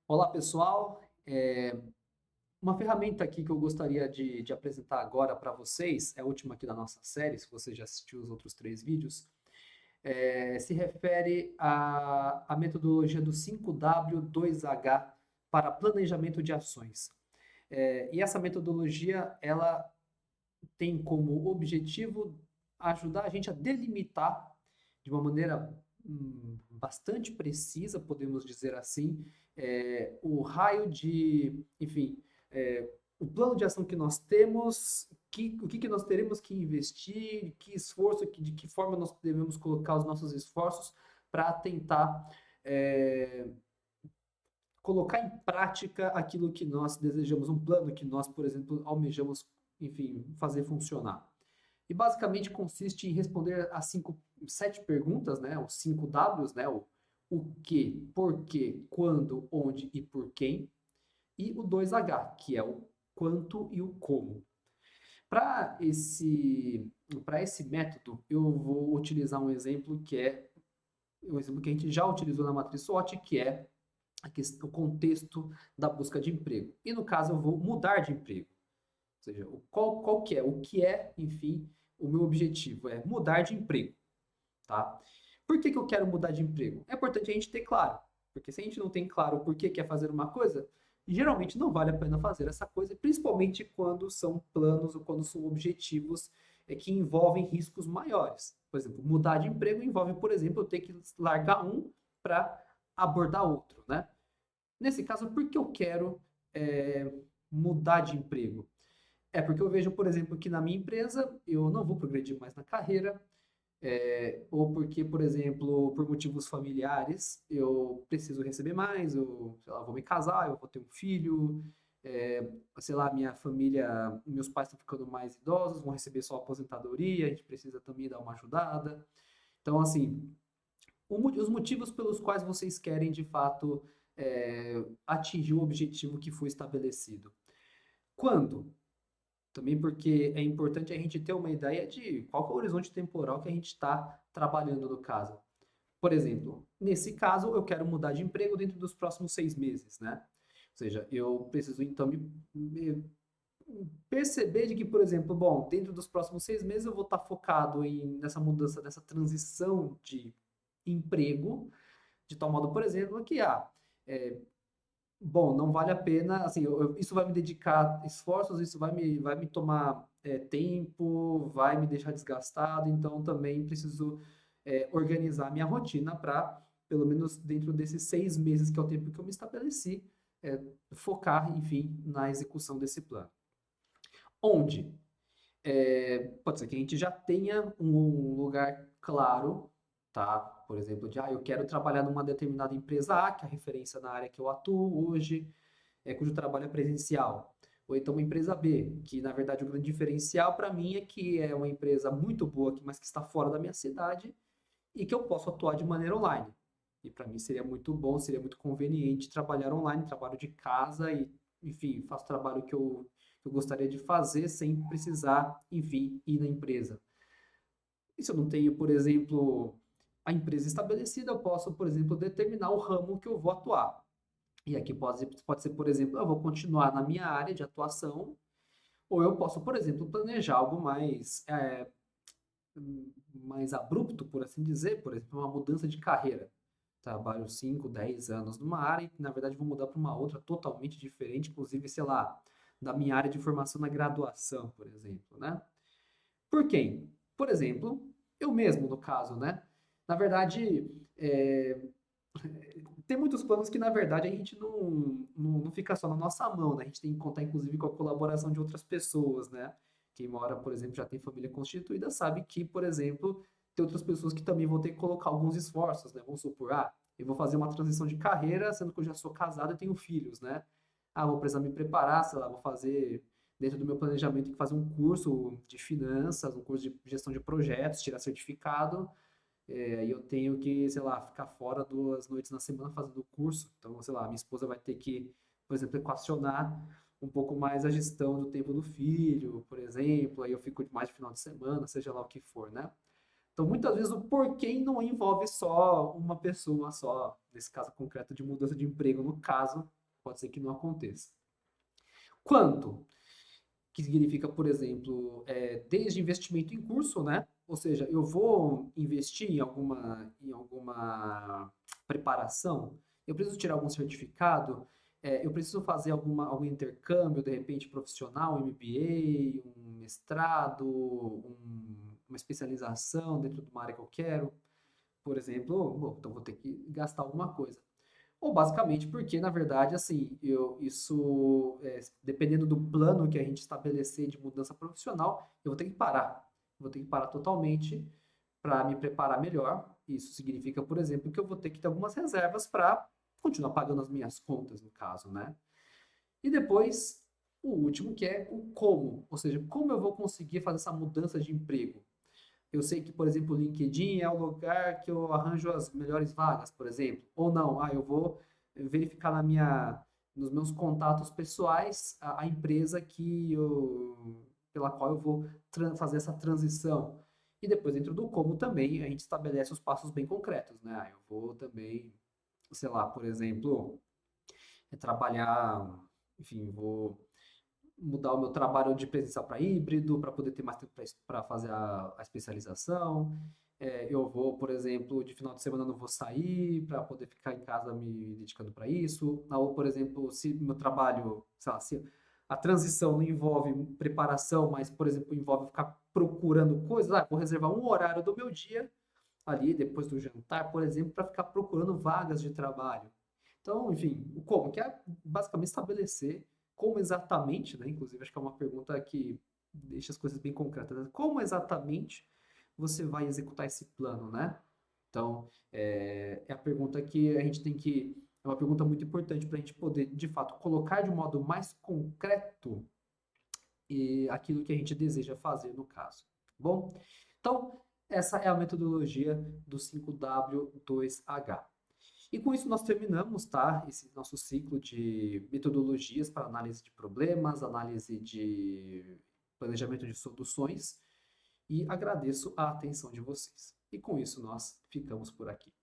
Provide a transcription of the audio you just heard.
Olá, pessoal. Uma ferramenta aqui que eu gostaria de apresentar agora para vocês, é a última aqui da nossa série, se você já assistiu os outros três vídeos, se refere à metodologia do 5W2H para planejamento de ações. E essa metodologia, ela tem como objetivo ajudar a gente a delimitar de uma maneira bastante precisa, podemos dizer assim, o raio de, enfim, o plano de ação que nós temos, o que nós teremos que investir, que esforço, de que forma nós devemos colocar os nossos esforços para tentar colocar em prática aquilo que nós desejamos, um plano que nós, por exemplo, almejamos, enfim, fazer funcionar. E basicamente consiste em responder as sete perguntas, né? Os 5 Ws, né? O que, por quê, quando, onde e por quem. E o 2H, que é o quanto e o como. Para esse método, eu vou utilizar um exemplo que é um exemplo que a gente já utilizou na matriz SWOT, que é o contexto da busca de emprego. E no caso, eu vou mudar de emprego. Ou seja, qual que é? O que é, enfim, o meu objetivo é mudar de emprego, tá? Por que eu quero mudar de emprego? É importante a gente ter claro, porque se a gente não tem claro por que quer fazer uma coisa, geralmente não vale a pena fazer essa coisa, principalmente quando são planos ou quando são objetivos que envolvem riscos maiores. Por exemplo, mudar de emprego envolve, por exemplo, eu ter que largar um para abordar outro, né? Nesse caso, por que eu quero é, mudar de emprego? É porque eu vejo, por exemplo, que na minha empresa eu não vou progredir mais na carreira, ou porque, por exemplo, por motivos familiares, eu preciso receber mais, eu, sei lá, vou me casar, eu vou ter um filho, sei lá, minha família, meus pais estão ficando mais idosos, vão receber só aposentadoria, a gente precisa também dar uma ajudada. Então, assim, os motivos pelos quais vocês querem, de fato, atingir o objetivo que foi estabelecido. Quando? Também porque é importante a gente ter uma ideia de qual que é o horizonte temporal que a gente está trabalhando no caso. Por exemplo, nesse caso, eu quero mudar de emprego dentro dos próximos 6 meses, né? Ou seja, eu preciso então me perceber de que, por exemplo, bom, dentro dos próximos 6 meses eu vou estar focado nessa mudança, nessa transição de emprego, de tal modo, por exemplo, que é, bom, não vale a pena, assim, isso vai me dedicar esforços, isso vai me tomar tempo, vai me deixar desgastado, então também preciso organizar minha rotina para, pelo menos dentro desses 6 meses, que é o tempo que eu me estabeleci, é, focar, enfim, na execução desse plano. Onde? Pode ser que a gente já tenha um lugar claro, tá? Por exemplo, eu quero trabalhar numa determinada empresa A, que é a referência na área que eu atuo hoje, cujo trabalho é presencial. Ou então uma empresa B, que na verdade o grande diferencial para mim é que é uma empresa muito boa, mas que está fora da minha cidade e que eu posso atuar de maneira online. E para mim seria muito bom, seria muito conveniente trabalhar online, trabalho de casa e, enfim, faço o trabalho que eu gostaria de fazer sem precisar, enfim, ir na empresa. E se eu não tenho, por exemplo, a empresa estabelecida, eu posso, por exemplo, determinar o ramo que eu vou atuar. E aqui pode ser, por exemplo, eu vou continuar na minha área de atuação, ou eu posso, por exemplo, planejar algo mais abrupto, por assim dizer, por exemplo, uma mudança de carreira. Trabalho 5, 10 anos numa área e, na verdade, vou mudar para uma outra totalmente diferente, inclusive, sei lá, da minha área de formação na graduação, por exemplo, né? Por quem? Por exemplo, eu mesmo, no caso, né? Na verdade, tem muitos planos que, na verdade, a gente não fica só na nossa mão, né? A gente tem que contar, inclusive, com a colaboração de outras pessoas, né? Quem mora, por exemplo, já tem família constituída, sabe que, por exemplo, tem outras pessoas que também vão ter que colocar alguns esforços, né? Vamos supor, eu vou fazer uma transição de carreira, sendo que eu já sou casado e tenho filhos, né? Vou precisar me preparar, sei lá, vou fazer, dentro do meu planejamento, tem que fazer um curso de finanças, um curso de gestão de projetos, tirar certificado, e eu tenho que, sei lá, ficar fora 2 noites na semana fazendo o curso. Então, sei lá, minha esposa vai ter que, por exemplo, equacionar um pouco mais a gestão do tempo do filho, por exemplo. Aí eu fico mais de final de semana, seja lá o que for, né? Então, muitas vezes o porquê não envolve só uma pessoa só, nesse caso concreto de mudança de emprego, no caso, pode ser que não aconteça. Quanto? Que significa, por exemplo, desde investimento em curso, né? Ou seja, eu vou investir em alguma preparação, eu preciso tirar algum certificado, eu preciso fazer algum intercâmbio, de repente, profissional, um MBA, um mestrado, uma especialização dentro de uma área que eu quero, por exemplo, bom, então vou ter que gastar alguma coisa. Ou basicamente porque, na verdade, assim, dependendo do plano que a gente estabelecer de mudança profissional, eu vou ter que parar. Vou ter que parar totalmente para me preparar melhor. Isso significa, por exemplo, que eu vou ter que ter algumas reservas para continuar pagando as minhas contas, no caso, né? E depois, o último, que é o como. Ou seja, como eu vou conseguir fazer essa mudança de emprego? Eu sei que, por exemplo, o LinkedIn é o lugar que eu arranjo as melhores vagas, por exemplo. Ou não, eu vou verificar nos meus contatos pessoais a empresa pela qual eu vou fazer essa transição. E depois, dentro do como também, a gente estabelece os passos bem concretos, né? Eu vou também, sei lá, por exemplo, trabalhar, enfim, vou mudar o meu trabalho de presencial para híbrido, para poder ter mais tempo para fazer a especialização. Eu vou, por exemplo, de final de semana não vou sair para poder ficar em casa me dedicando para isso. Ou, por exemplo, se meu trabalho, sei lá, se a transição não envolve preparação, mas, por exemplo, envolve ficar procurando coisas, vou reservar um horário do meu dia ali, depois do jantar, por exemplo, para ficar procurando vagas de trabalho. Então, enfim, o como, que é basicamente estabelecer como exatamente, né? Inclusive, acho que é uma pergunta que deixa as coisas bem concretas, né? Como exatamente você vai executar esse plano, né? Então, é a pergunta que a gente tem que. É uma pergunta muito importante para a gente poder, de fato, colocar de um modo mais concreto aquilo que a gente deseja fazer no caso. Tá bom? Então, essa é a metodologia do 5W2H. E com isso nós terminamos, tá? Esse nosso ciclo de metodologias para análise de problemas, análise de planejamento de soluções, e agradeço a atenção de vocês. E com isso nós ficamos por aqui.